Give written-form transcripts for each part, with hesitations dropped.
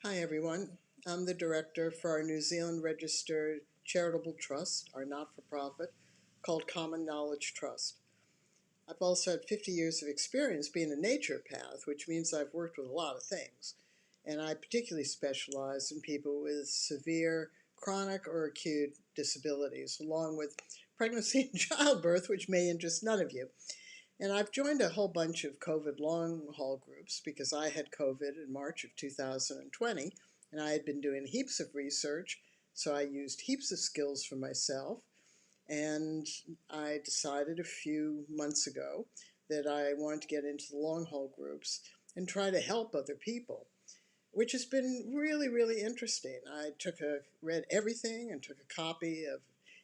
Hi everyone, I'm the director for our New Zealand registered charitable trust, our not-for-profit, called Common Knowledge Trust. I've also had 50 years of experience being a naturopath, which means I've worked with a lot of things. And I particularly specialize in people with severe chronic or acute disabilities, along with pregnancy and childbirth, which may interest none of you. And I've joined a whole bunch of COVID long haul groups because I had COVID in March of 2020, and I had been doing heaps of research, so I used heaps of skills for myself. And I decided a few months ago that I wanted to get into the long haul groups and try to help other people, which has been really, really interesting. I read everything and took a copy of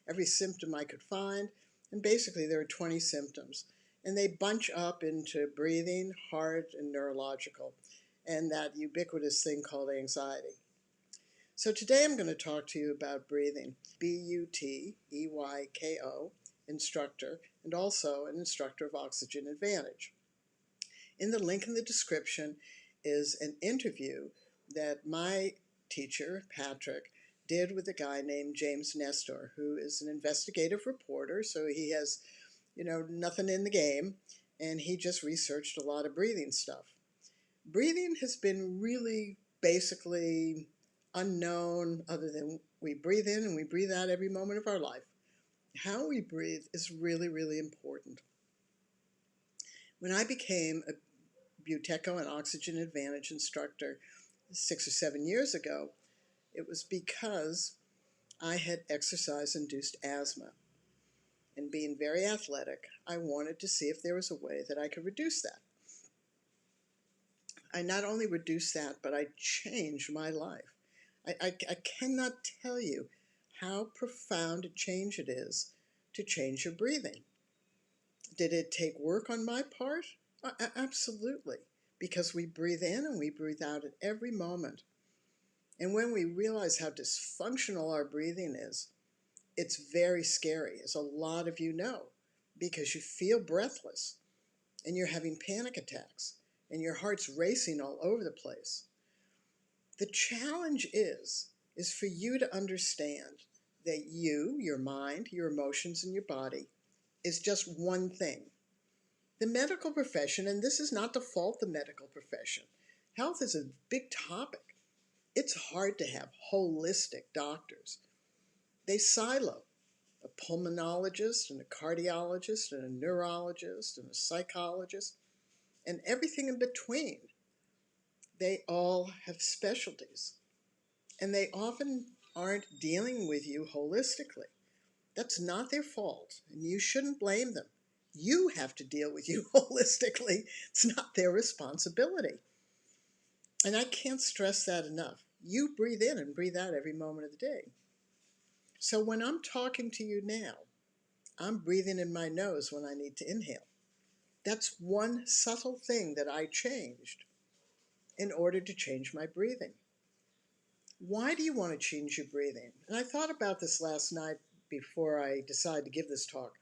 every symptom I could find, and basically there are 20 symptoms. And they bunch up into breathing, heart, and neurological, and that ubiquitous thing called anxiety. So today I'm going to talk to you about breathing, Buteyko, instructor, and also an instructor of Oxygen Advantage. In the link in the description is an interview that my teacher, Patrick, did with a guy named James Nestor, who is an investigative reporter, so he has, nothing in the game, and he just researched a lot of breathing stuff. Breathing has been really basically unknown other than we breathe in and we breathe out every moment of our life. How we breathe is really, really important. When I became a Butecho and Oxygen Advantage instructor 6 or 7 years ago, it was because I had exercise-induced asthma. And being very athletic, I wanted to see if there was a way that I could reduce that. I not only reduced that, but I changed my life. I cannot tell you how profound a change it is to change your breathing. Did it take work on my part? Absolutely, because we breathe in and we breathe out at every moment. And when we realize how dysfunctional our breathing is, it's very scary, as a lot of you know, because you feel breathless and you're having panic attacks and your heart's racing all over the place. The challenge is for you to understand that you, your mind, your emotions, and your body is just one thing. The medical profession, and this is not to fault the medical profession, health is a big topic. It's hard to have holistic doctors. They silo a pulmonologist and a cardiologist and a neurologist and a psychologist and everything in between. They all have specialties, and they often aren't dealing with you holistically. That's not their fault, and you shouldn't blame them. You have to deal with you holistically. It's not their responsibility. And I can't stress that enough. You breathe in and breathe out every moment of the day. So when I'm talking to you now, I'm breathing in my nose when I need to inhale. That's one subtle thing that I changed in order to change my breathing. Why do you want to change your breathing? And I thought about this last night before I decided to give this talk.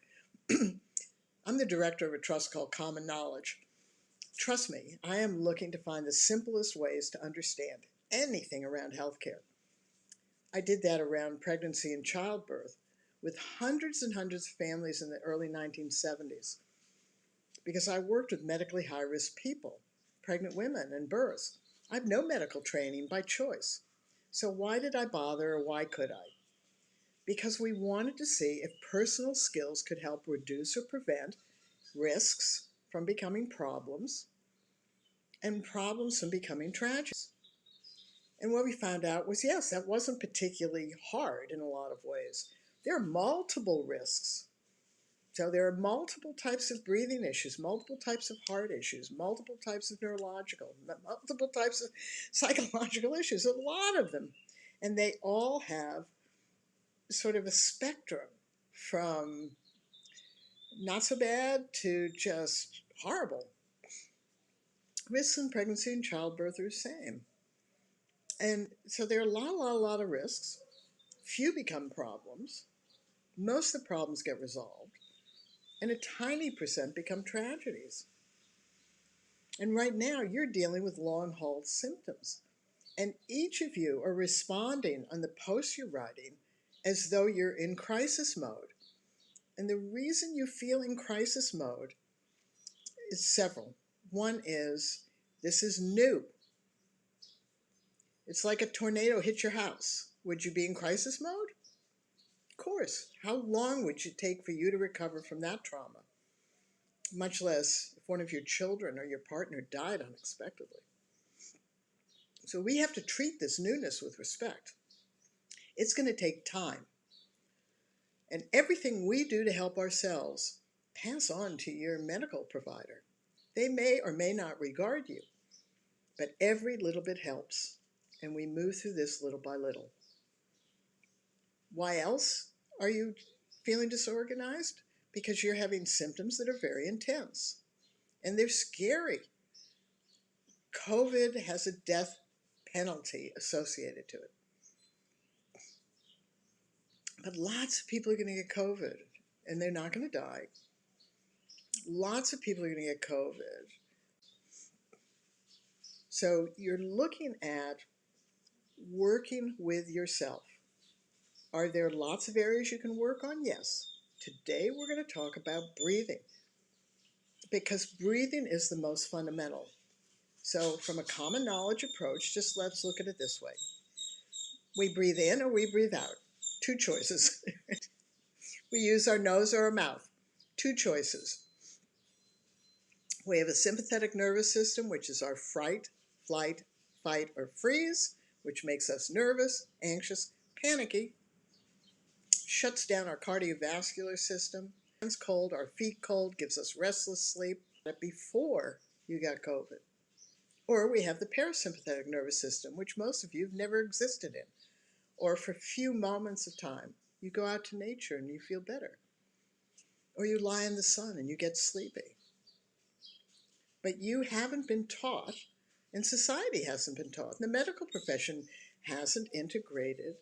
I'm the director of a trust called Common Knowledge. Trust me, I am looking to find the simplest ways to understand anything around healthcare. I did that around pregnancy and childbirth with hundreds and hundreds of families in the early 1970s because I worked with medically high-risk people, pregnant women, and births. I have no medical training by choice. So why did I bother, or why could I? Because we wanted to see if personal skills could help reduce or prevent risks from becoming problems and problems from becoming tragedies. And what we found out was, yes, that wasn't particularly hard in a lot of ways. There are multiple risks. So there are multiple types of breathing issues, multiple types of heart issues, multiple types of neurological, multiple types of psychological issues, a lot of them. And they all have sort of a spectrum from not so bad to just horrible. Risks in pregnancy and childbirth are the same. And so there are a lot of risks. Few become problems. Most of the problems get resolved. And a tiny percent become tragedies. And right now, you're dealing with long-haul symptoms. And each of you are responding on the post you're writing as though you're in crisis mode. And the reason you feel in crisis mode is several. One is this is new. It's like a tornado hit your house. Would you be in crisis mode? Of course. How long would it take for you to recover from that trauma? Much less if one of your children or your partner died unexpectedly. So we have to treat this newness with respect. It's going to take time. And everything we do to help ourselves, pass on to your medical provider. They may or may not regard you, but every little bit helps, and we move through this little by little. Why else are you feeling disorganized? Because you're having symptoms that are very intense, and they're scary. COVID has a death penalty associated to it. But lots of people are going to get COVID, and they're not going to die. Lots of people are going to get COVID. So you're looking at working with yourself. Are there lots of areas you can work on? Yes. Today we're going to talk about breathing, because breathing is the most fundamental. So from a common knowledge approach, just let's look at it this way. We breathe in or we breathe out. Two choices. We use our nose or our mouth. Two choices. We have a sympathetic nervous system, which is our fright, flight, fight, or freeze, which makes us nervous, anxious, panicky, shuts down our cardiovascular system. Hands cold, our feet cold, gives us restless sleep. Before you got COVID. Or we have the parasympathetic nervous system, which most of you have never existed in. Or for a few moments of time, you go out to nature and you feel better. Or you lie in the sun and you get sleepy. But you haven't been taught, and society hasn't been taught, and the medical profession hasn't integrated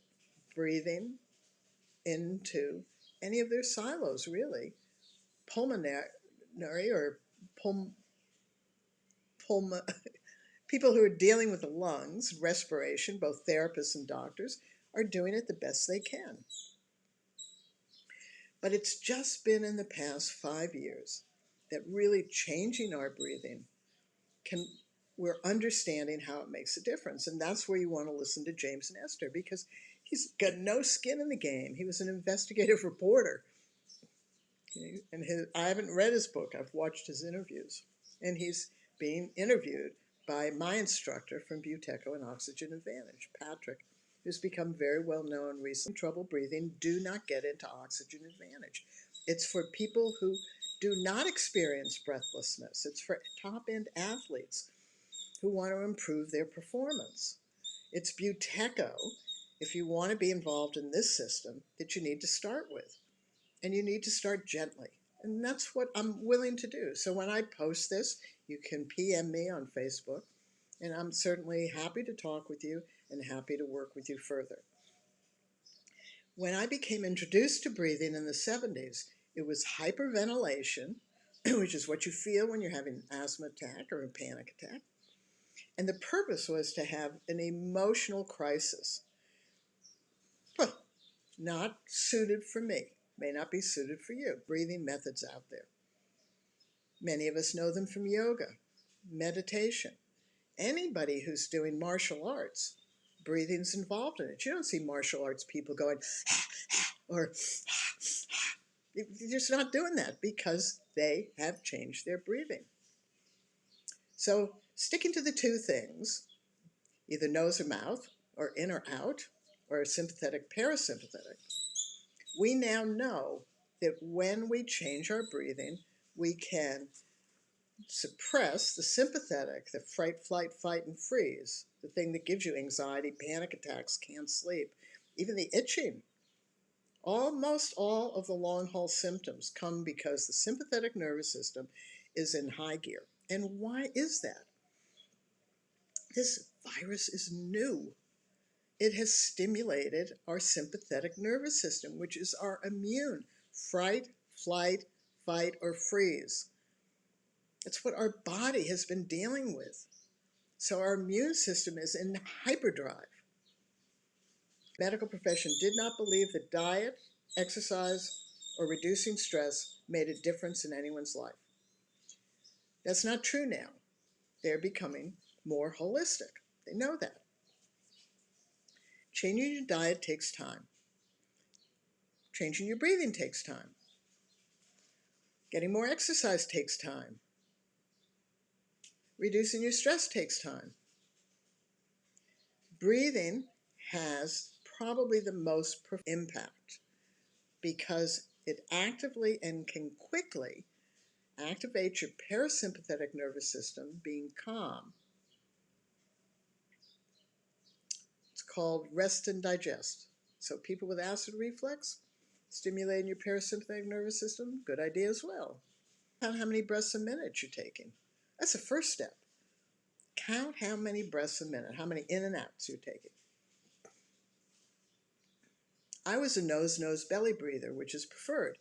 breathing into any of their silos, really. Pulmonary or people who are dealing with the lungs, respiration, both therapists and doctors, are doing it the best they can. But it's just been in the past 5 years that really changing our breathing we're understanding how it makes a difference. And that's where you want to listen to James Nestor, because he's got no skin in the game. He was an investigative reporter. And I haven't read his book. I've watched his interviews. And he's being interviewed by my instructor from Butecho and Oxygen Advantage, Patrick, who's become very well known recently. Trouble breathing, do not get into Oxygen Advantage. It's for people who do not experience breathlessness. It's for top-end athletes who want to improve their performance. It's Butecho, if you want to be involved in this system, that you need to start with. And you need to start gently. And that's what I'm willing to do. So when I post this, you can PM me on Facebook, and I'm certainly happy to talk with you and happy to work with you further. When I became introduced to breathing in the 70s, it was hyperventilation, which is what you feel when you're having an asthma attack or a panic attack. And the purpose was to have an emotional crisis. Well, not suited for me, may not be suited for you. Breathing methods out there. Many of us know them from yoga, meditation. Anybody who's doing martial arts, breathing's involved in it. You don't see martial arts people going, or they're just not doing that because they have changed their breathing. So sticking to the two things, either nose or mouth, or in or out, or sympathetic, parasympathetic, we now know that when we change our breathing, we can suppress the sympathetic, the fright, flight, fight, and freeze, the thing that gives you anxiety, panic attacks, can't sleep, even the itching. Almost all of the long haul symptoms come because the sympathetic nervous system is in high gear. And why is that? This virus is new. It has stimulated our sympathetic nervous system, which is our immune, fright, flight, fight, or freeze. It's what our body has been dealing with. So our immune system is in hyperdrive. The medical profession did not believe that diet, exercise, or reducing stress made a difference in anyone's life. That's not true now. They're becoming more holistic. They know that. Changing your diet takes time. Changing your breathing takes time. Getting more exercise takes time. Reducing your stress takes time. Breathing has probably the most impact because it actively and can quickly activate your parasympathetic nervous system, being calm. It's called rest and digest. So people with acid reflux, stimulating your parasympathetic nervous system, good idea as well. Count how many breaths a minute you're taking. That's the first step. Count how many breaths a minute, how many in and outs you're taking. I was a nose belly breather, which is preferred.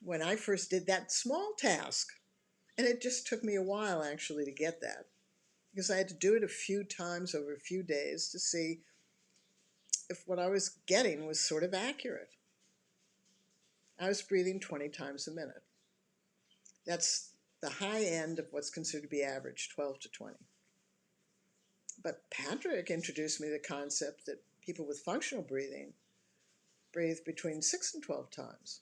When I first did that small task, and it just took me a while actually to get that, because I had to do it a few times over a few days to see if what I was getting was sort of accurate. I was breathing 20 times a minute. That's the high end of what's considered to be average, 12 to 20. But Patrick introduced me to the concept that people with functional breathing breathe between 6 and 12 times.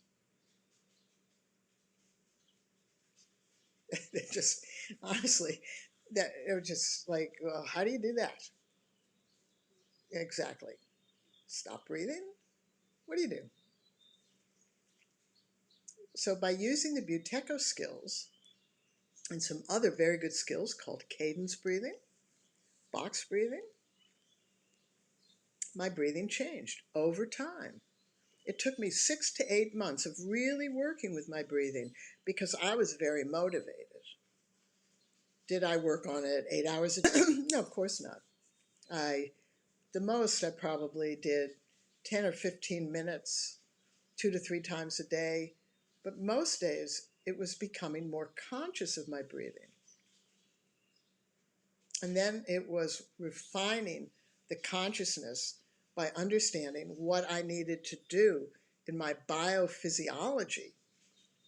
They just, honestly, they were just like, well, how do you do that? Exactly. Stop breathing? What do you do? So by using the Butecho skills and some other very good skills called cadence breathing, box breathing, my breathing changed over time. It took me 6 to 8 months of really working with my breathing because I was very motivated. Did I work on it 8 hours a day? No, of course not. The most I probably did 10 or 15 minutes, 2 to 3 times a day. But most days it was becoming more conscious of my breathing. And then it was refining the consciousness by understanding what I needed to do in my biophysiology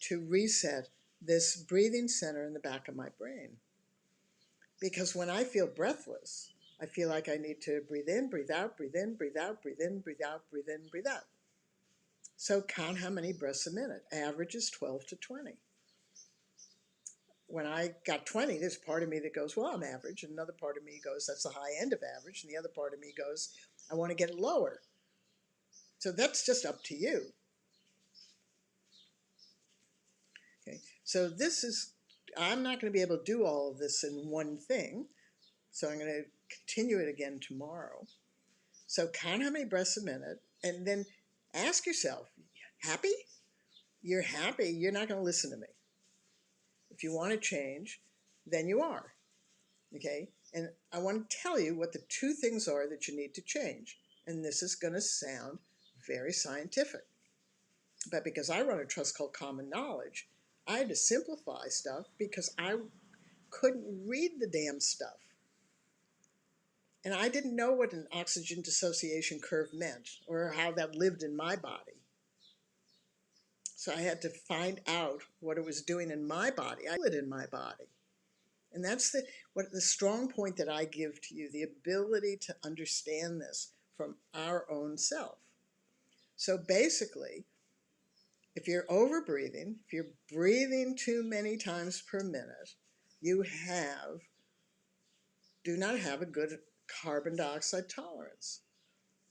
to reset this breathing center in the back of my brain. Because when I feel breathless, I feel like I need to breathe in, breathe out, breathe in, breathe out, breathe in, breathe out, breathe in, breathe out. So count how many breaths a minute. Average is 12 to 20. When I got 20, there's part of me that goes, well, I'm average. And another part of me goes, that's the high end of average. And the other part of me goes, I want to get it lower. So that's just up to you. Okay. So I'm not going to be able to do all of this in one thing. So I'm going to continue it again tomorrow. So count how many breaths a minute and then ask yourself, happy? You're happy, you're not going to listen to me. If you want to change, then you are. Okay? And I want to tell you what the two things are that you need to change. And this is going to sound very scientific. But because I run a trust called Common Knowledge, I had to simplify stuff because I couldn't read the damn stuff. And I didn't know what an oxygen dissociation curve meant or how that lived in my body. So I had to find out what it was doing in my body. I feel it in my body. And that's the strong point that I give to you, the ability to understand this from our own self. So basically, if you're overbreathing, if you're breathing too many times per minute, you do not have a good carbon dioxide tolerance.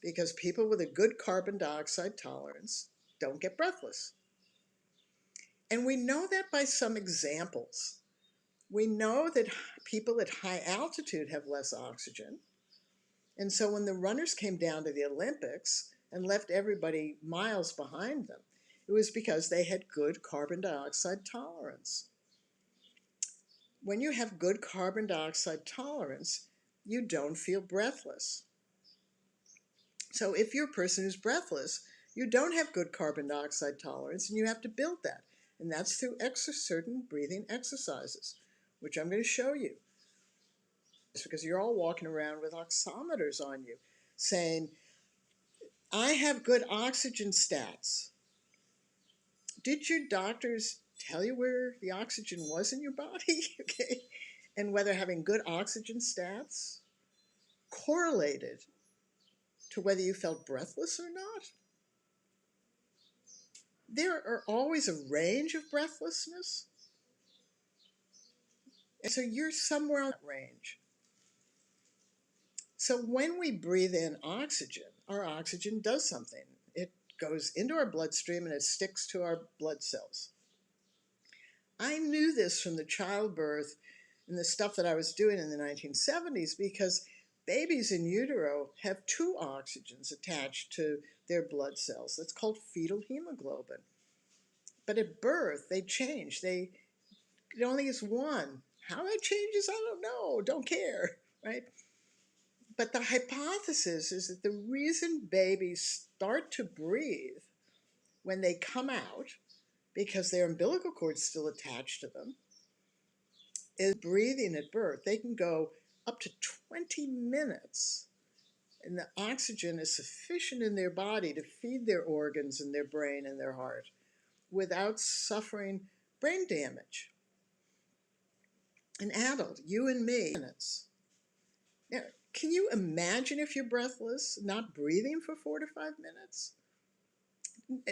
Because people with a good carbon dioxide tolerance don't get breathless. And we know that by some examples. We know that people at high altitude have less oxygen. And so when the runners came down to the Olympics and left everybody miles behind them, it was because they had good carbon dioxide tolerance. When you have good carbon dioxide tolerance, you don't feel breathless. So if you're a person who's breathless, you don't have good carbon dioxide tolerance, and you have to build that. And that's through certain breathing exercises, which I'm going to show you. because you're all walking around with oximeters on you saying, I have good oxygen stats. Did your doctors tell you where the oxygen was in your body? Okay. And whether having good oxygen stats correlated to whether you felt breathless or not? There are always a range of breathlessness. And so you're somewhere on that range. So when we breathe in oxygen, our oxygen does something. It goes into our bloodstream and it sticks to our blood cells. I knew this from the childbirth and the stuff that I was doing in the 1970s because babies in utero have two oxygens attached to their blood cells. That's called fetal hemoglobin. But at birth, they change. It only is one. How that changes, I don't know. Don't care, right? But the hypothesis is that the reason babies start to breathe when they come out, because their umbilical cord's still attached to them, is breathing at birth. They can go up to 20 minutes, and the oxygen is sufficient in their body to feed their organs and their brain and their heart without suffering brain damage. An adult, you and me, minutes. Now, can you imagine if you're breathless, not breathing for 4 to 5 minutes?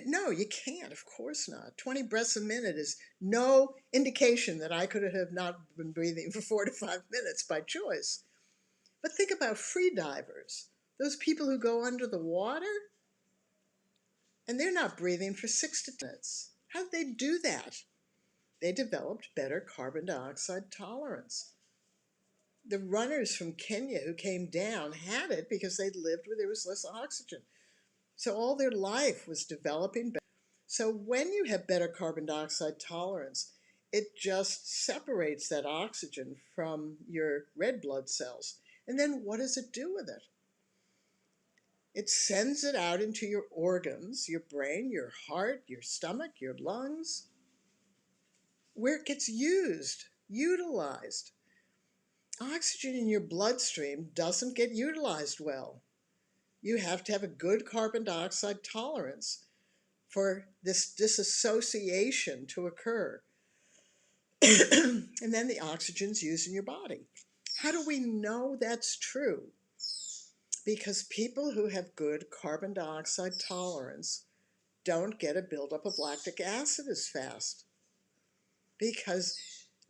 No, you can't. Of course not. 20 breaths a minute is no indication that I could have not been breathing for 4 to 5 minutes by choice. But think about free divers, those people who go under the water, and they're not breathing for 6 to 10 minutes. How did they do that? They developed better carbon dioxide tolerance. The runners from Kenya who came down had it because they lived where there was less oxygen. So all their life was developing better. So when you have better carbon dioxide tolerance, it just separates that oxygen from your red blood cells. And then what does it do with it? It sends it out into your organs, your brain, your heart, your stomach, your lungs, where it gets utilized. Oxygen in your bloodstream doesn't get utilized well. You have to have a good carbon dioxide tolerance for this disassociation to occur. And then the oxygen's used in your body. How do we know that's true? Because people who have good carbon dioxide tolerance don't get a buildup of lactic acid as fast. Because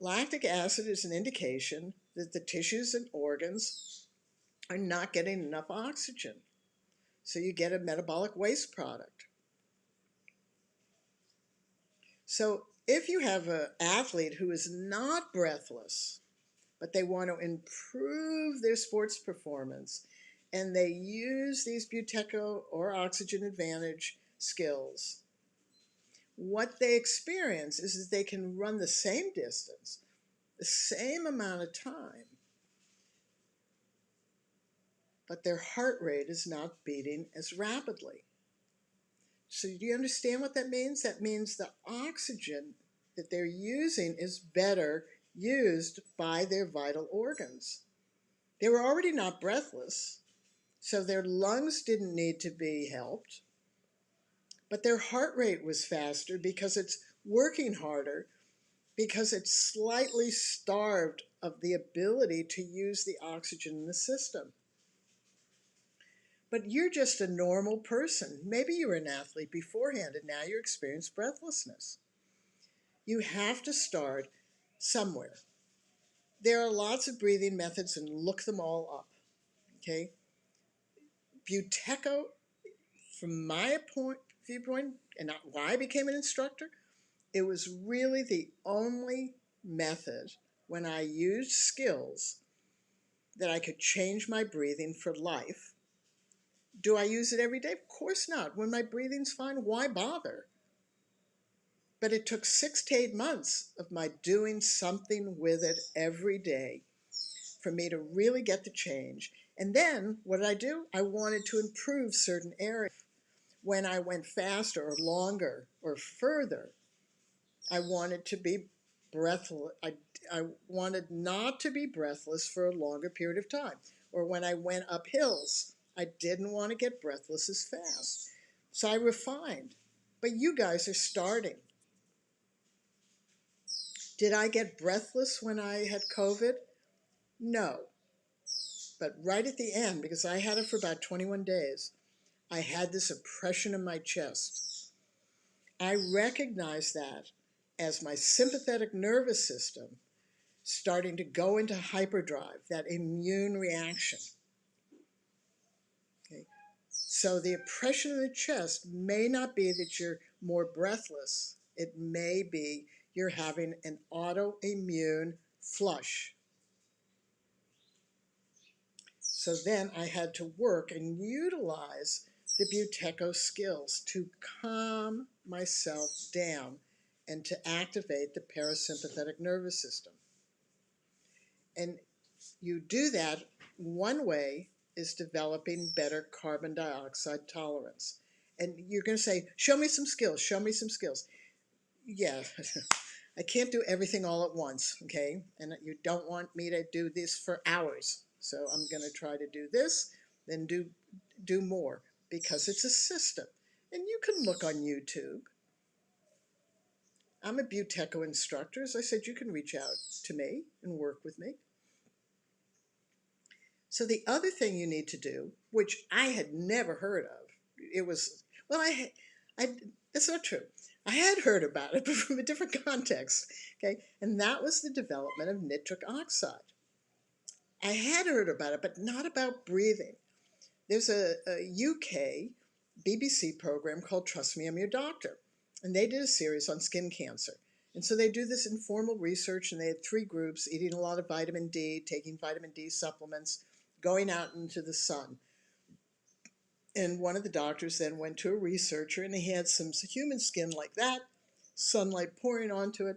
lactic acid is an indication that the tissues and organs are not getting enough oxygen. So you get a metabolic waste product. So if you have an athlete who is not breathless, but they want to improve their sports performance, and they use these Butecho or Oxygen Advantage skills, what they experience is that they can run the same distance, the same amount of time, but their heart rate is not beating as rapidly. So do you understand what that means? That means the oxygen that they're using is better used by their vital organs. They were already not breathless, so their lungs didn't need to be helped, but their heart rate was faster because it's working harder, because it's slightly starved of the ability to use the oxygen in the system. But you're just a normal person. Maybe you were an athlete beforehand and now you experience breathlessness. You have to start somewhere. There are lots of breathing methods and look them all up, okay? Butecho, from my viewpoint, and why I became an instructor, it was really the only method when I used skills that I could change my breathing for life. Do I use it every day? Of course not. When my breathing's fine, why bother? But it took 6 to 8 months of my doing something with it every day for me to really get the change. And then what did I do? I wanted to improve certain areas. When I went faster or longer or further, I wanted to be breathless. I wanted not to be breathless for a longer period of time. Or when I went up hills, I didn't want to get breathless as fast. So I refined. But you guys are starting. Did I get breathless when I had COVID? No. But right at the end, because I had it for about 21 days, I had this oppression in my chest. I recognized that as my sympathetic nervous system starting to go into hyperdrive, that immune reaction. Okay? So the oppression in the chest may not be that you're more breathless. It may be you're having an autoimmune flush. So then I had to work and utilize the Butecho skills to calm myself down and to activate the parasympathetic nervous system. And you do that one way is developing better carbon dioxide tolerance. And you're going to say, show me some skills, show me some skills. Yeah, I can't do everything all at once, okay? And you don't want me to do this for hours. So I'm going to try to do this, then do more, because it's a system. And you can look on YouTube. I'm a Butecho instructor. As I said, you can reach out to me and work with me. So the other thing you need to do, which I had never heard of, it was, well, it's not true. I had heard about it, but from a different context, okay? And that was the development of nitric oxide. I had heard about it, but not about breathing. There's a UK BBC program called Trust Me, I'm Your Doctor, and they did a series on skin cancer. And so they do this informal research, and they had 3 groups, eating a lot of vitamin D, taking vitamin D supplements, going out into the sun. And one of the doctors then went to a researcher, and he had some human skin like that, sunlight pouring onto it.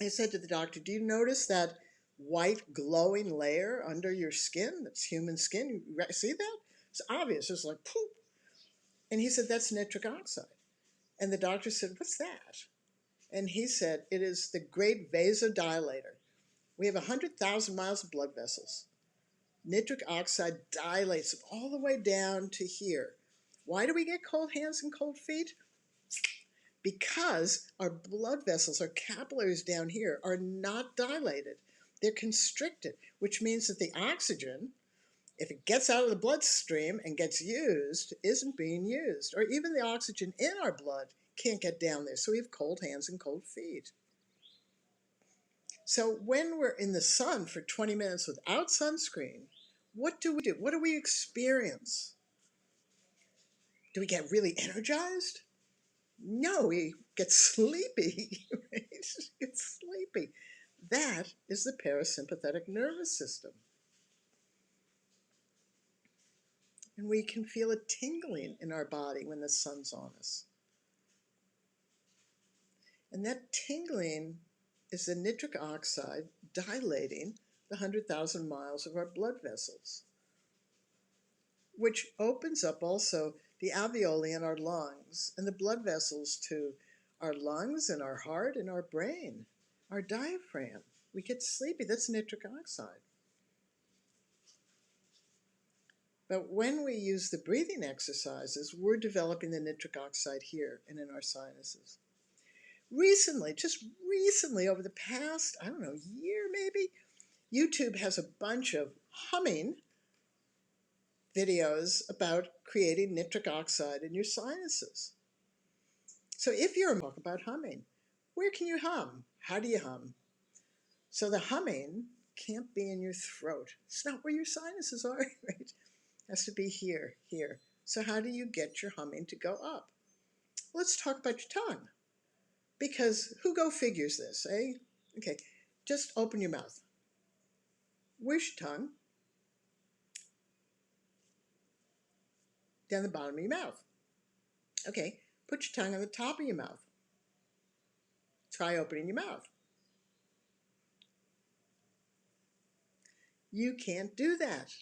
I said to the doctor, do you notice that white glowing layer under your skin? That's human skin. You see that? It's obvious. It's like poop. And he said, that's nitric oxide. And the doctor said, what's that? And he said, it is the great vasodilator. We have 100,000 miles of blood vessels. Nitric oxide dilates them all the way down to here. Why do we get cold hands and cold feet? Because our blood vessels, our capillaries down here, are not dilated. They're constricted, which means that the oxygen, if it gets out of the bloodstream and gets used, isn't being used. Or even the oxygen in our blood can't get down there. So we have cold hands and cold feet. So when we're in the sun for 20 minutes without sunscreen, what do we do? What do we experience? Do we get really energized? No, we get sleepy. Right? Get sleepy. That is the parasympathetic nervous system. And we can feel a tingling in our body when the sun's on us. And that tingling is the nitric oxide dilating the 100,000 miles of our blood vessels, which opens up also the alveoli in our lungs and the blood vessels to our lungs and our heart and our brain, our diaphragm. We get sleepy. That's nitric oxide. But when we use the breathing exercises, we're developing the nitric oxide here and in our sinuses. Recently, just recently, over the past, I don't know, year maybe, YouTube has a bunch of humming videos about creating nitric oxide in your sinuses. So if you're talk about humming, where can you hum? How do you hum? So the humming can't be in your throat. It's not where your sinuses are, right? It has to be here, here. So how do you get your humming to go up? Let's talk about your tongue. Because who go figures this, eh? Okay, just open your mouth. Where's your tongue? Down the bottom of your mouth. Okay, put your tongue on the top of your mouth. Try opening your mouth. You can't do that.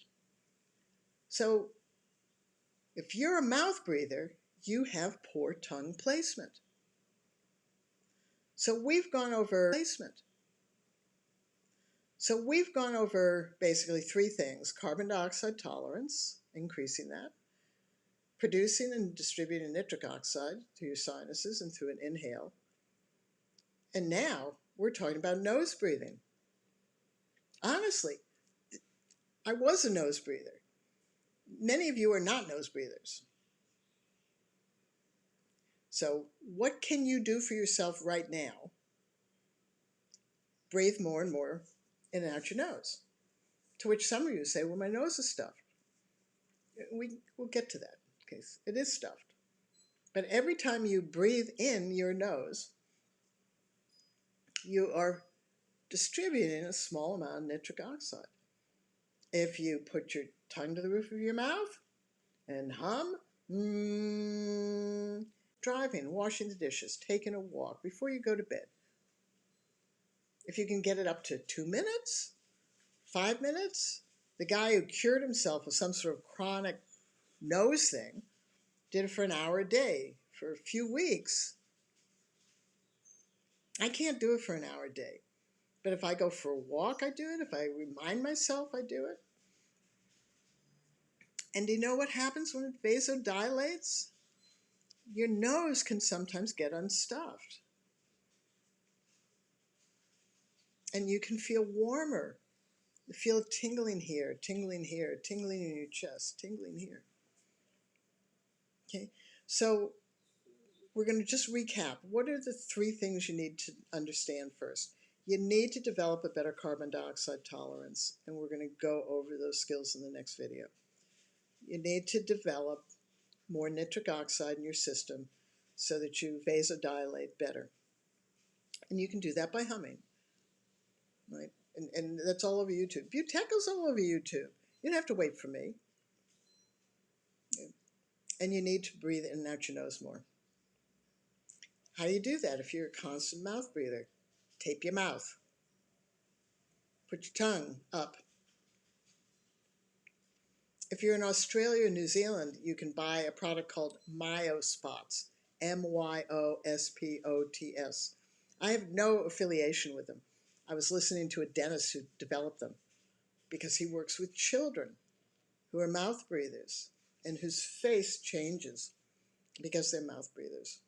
So if you're a mouth breather, you have poor tongue placement. So we've gone over placement. So we've gone over basically three things: carbon dioxide tolerance, increasing that, producing and distributing nitric oxide through your sinuses and through an inhale. And now we're talking about nose breathing. Honestly, I was a nose breather. Many of you are not nose breathers. So what can you do for yourself right now? Breathe more and more in and out your nose. To which some of you say, well, my nose is stuffed. We'll get to that. Okay, it is stuffed. But every time you breathe in your nose, you are distributing a small amount of nitric oxide. If you put your tongue to the roof of your mouth and hum, driving, washing the dishes, taking a walk, before you go to bed. If you can get it up to 2 minutes, 5 minutes, the guy who cured himself of some sort of chronic nose thing did it for an hour a day for a few weeks. I can't do it for an hour a day. But if I go for a walk, I do it. If I remind myself, I do it. And do you know what happens when it vasodilates? Your nose can sometimes get unstuffed. And you can feel warmer. You feel tingling here, tingling here, tingling in your chest, tingling here. Okay, so we're going to just recap. What are the three things you need to understand first? You need to develop a better carbon dioxide tolerance, and we're going to go over those skills in the next video. You need to develop more nitric oxide in your system so that you vasodilate better. And you can do that by humming, right? And that's all over YouTube. Butecho's all over YouTube. You don't have to wait for me. And you need to breathe in and out your nose more. How do you do that if you're a constant mouth breather? Tape your mouth. Put your tongue up. If you're in Australia or New Zealand, you can buy a product called Myospots, Myospots. I have no affiliation with them. I was listening to a dentist who developed them because he works with children who are mouth breathers and whose face changes because they're mouth breathers.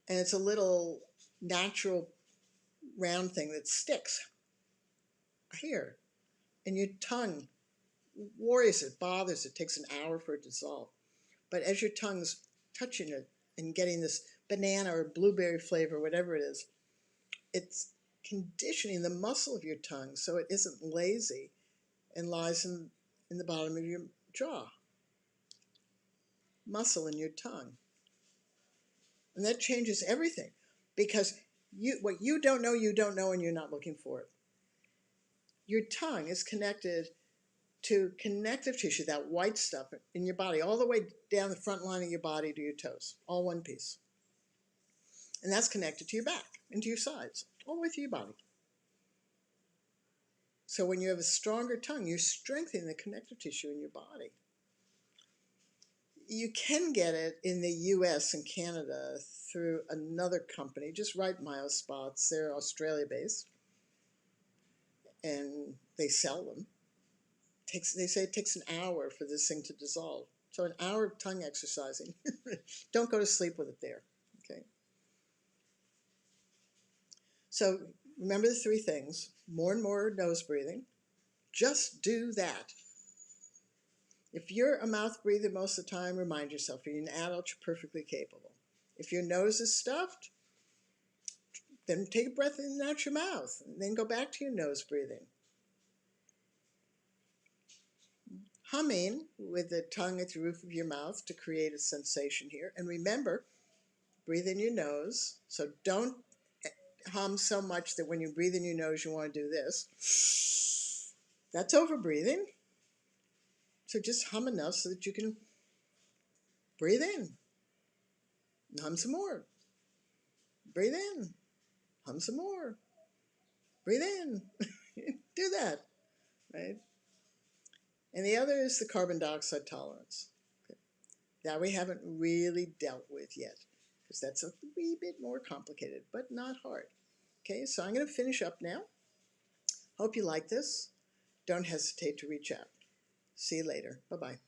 And it's a little natural round thing that sticks here, and your tongue worries it, bothers it, takes an hour for it to dissolve. But as your tongue's touching it and getting this banana or blueberry flavor, whatever it is, it's conditioning the muscle of your tongue so it isn't lazy and lies in the bottom of your jaw. Muscle in your tongue. And that changes everything, because what you don't know, and you're not looking for it. Your tongue is connected to connective tissue, that white stuff in your body, all the way down the front line of your body to your toes, all one piece. And that's connected to your back and to your sides, all the way through your body. So when you have a stronger tongue, you're strengthening the connective tissue in your body. You can get it in the US and Canada through another company. Just write Myospots. They're Australia-based, and they sell them. They say it takes an hour for this thing to dissolve. So an hour of tongue exercising. Don't go to sleep with it there. Okay. So remember the three things: more and more nose breathing. Just do that. If you're a mouth breather most of the time, remind yourself, you're an adult, you're perfectly capable. If your nose is stuffed, then take a breath in and out your mouth, and then go back to your nose breathing. Humming with the tongue at the roof of your mouth to create a sensation here. And remember, breathe in your nose. So don't hum so much that when you breathe in your nose, you want to do this. That's over breathing. So just hum enough so that you can breathe in. And hum some more. Breathe in. Hum some more. Breathe in. Do that, right? And the other is the carbon dioxide tolerance. Okay. That we haven't really dealt with yet, because that's a wee bit more complicated, but not hard. Okay, so I'm going to finish up now. Hope you like this. Don't hesitate to reach out. See you later. Bye-bye.